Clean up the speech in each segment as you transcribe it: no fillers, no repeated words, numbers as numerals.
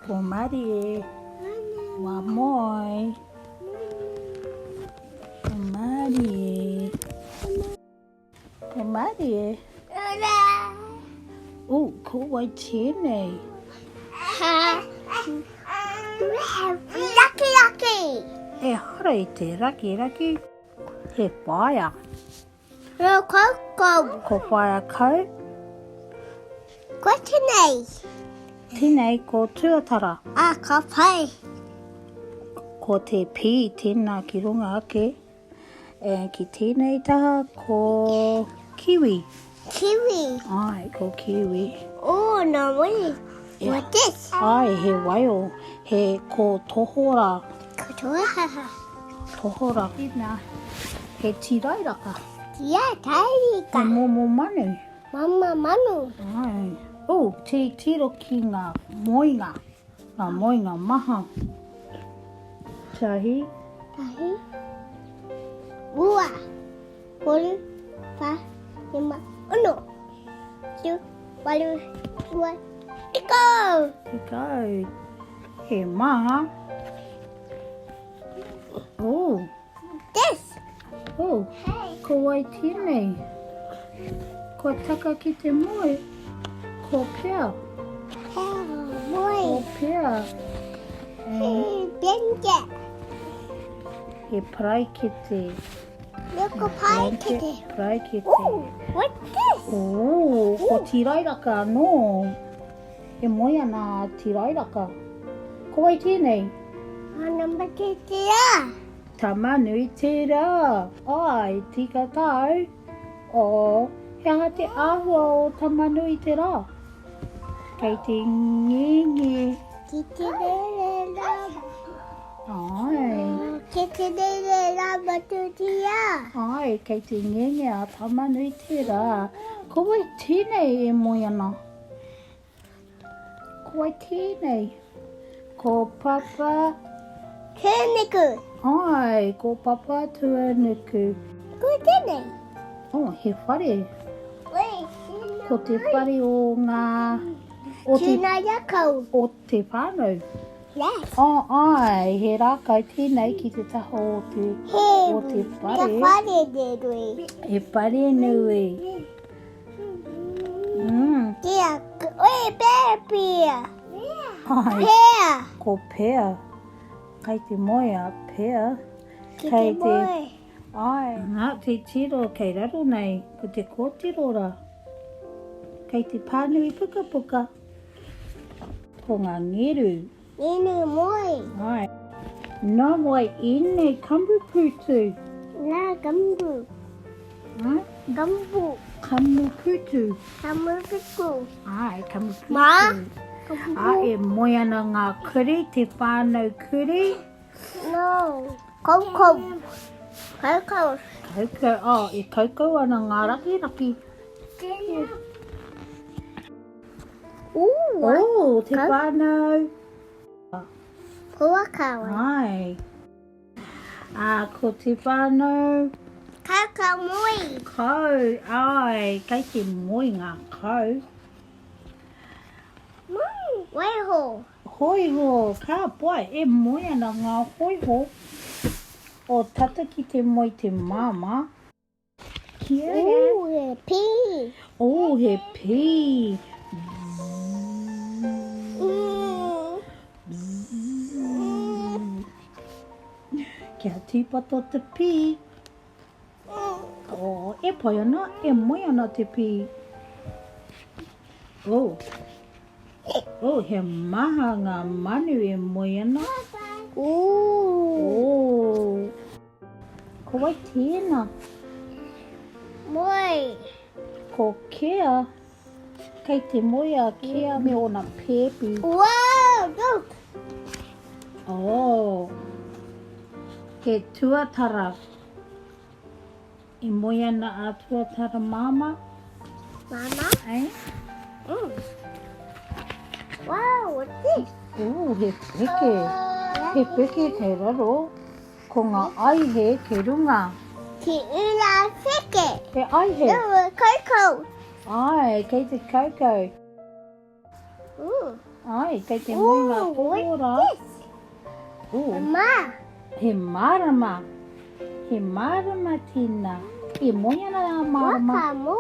Ko Marie. Wa moi. Ko Marie. Ko Marie. Ko Waitini. Lucky. E hara te raki. He paia. Coco. Ko paia kau. What's your name? Tinei ko tuatara. Coffee. Ko te pī tēnā ki runga ake. E ki tēnei taha ko kiwi. Kiwi. Ai, ko kiwi. Oh, no way. Yeah. What's this? Ai, he waio. He ko tohora. Tohora. Ina. He tirairaka. Yeah, tiny. He momo manu. Mama Manu. Ai. Te tiro ki ngā moinga. Ngā moinga maha. Tahi. Tahi. Ua. Holu. Pa. Lima. Uno. Two. Walu. Dua. Iko. Iko. He maha. This. Hey. Ko Waitini. Ko taka ki te moe. Ko pea. Boy. Ko pea. Blanket. He paraikete. Look a pie kitty. Paraikete. Ooh, what's this? Ko tirairaka no. He moe ana tirairaka. Ko Waitini. Number 2. Tamanui te rā. Ai, tika tau. He aha te āhua o tamanui te rā. Kei te ngenge. Kitty Ai. Ai, kei te ngenge a tamanui te rā. Ko wai tēnei e moe ana. Ko wai tēnei. Ko papa. Kuniku. Ai, ko papa tua nuku. Kutene. He whare. Wait. Ko te whare o ngā... Tunayako. O te whānau. Yes. Ai, he rākau tēnei ki te taho o te whare. Te whare de rui. He whare nui. Kia. Oi, bear. Ai, Pear. ko pea. Kei te moe a pea. Kei te moe. Ai, ngā te tiro kei raro nei, ko te kōtirora. Kei te pānui puka. Ko ngā ngeru. Ninu moe. Ai. Nā wai ine kambuputu. Nā gambu. Gambu. Kamuputu. Kamupuku. Ai, kamuputu. Ma? E moe ana ngā kuri, te whānau kuri. No. Coco. Kaukau. E kaukau ana ngā raki. Te whānau. Puakawa. Ai. Ko te whānau. Kakao moi. Kau. Ai, kei te moi ngā kau. Waiho. Hoiho. Ka pai, e moi ana ngā hoiho. O tata ki te moi te mama. Kia He pī. He pī. Kia tīpato te pī. E pai ana, e moi ana te pī. He maha ngā manu e moi ana. Ko wai tēnā. Moi. Ko kea. Kei te moi a kea me ona pēpi. Wow, look. He tuatara. E moi ana a tuatara mama. Mama? Eh? Wow, what's this? He peke. He peke kei raro. Ko ngā aihe ke runga. Ki ura whike. He aihe. Coco. Ai, kei te kaukau. Ooh. Ai, kei te moi ngā kōra. Mama. He marama. He marama tina. He moi ana ngā marama. Waka mo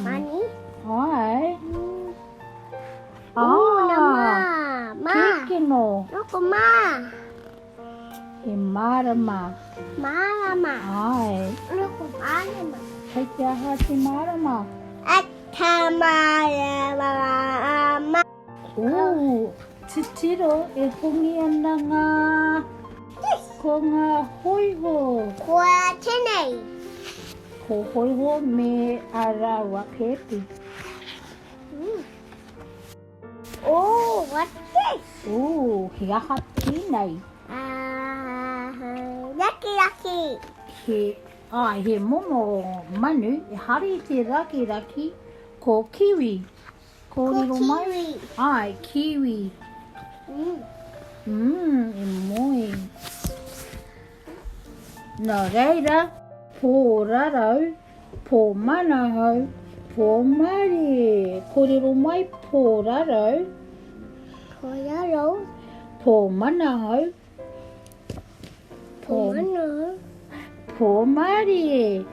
mani. Ai. Na ma. Keke no. Loko ma. He marama. Mama. Ai. Loko mama. Kei te aha te marama. Mama. Titiro e hongi ana ngā ko ngā hoiho. Kua tenei. Ko hoiho me arawa pepi. Oh, what's this? He aha tīnei. Lucky. He momo manu e hari te raki ko kiwi. Ko riro mai. Ai, kiwi. E moi. Nā reira, pō rarau, pō manahau, pō mare. Ko riro mai pō rarau, pō manahau, pō mare.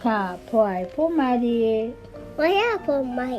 Ka poai pō mare. Why are my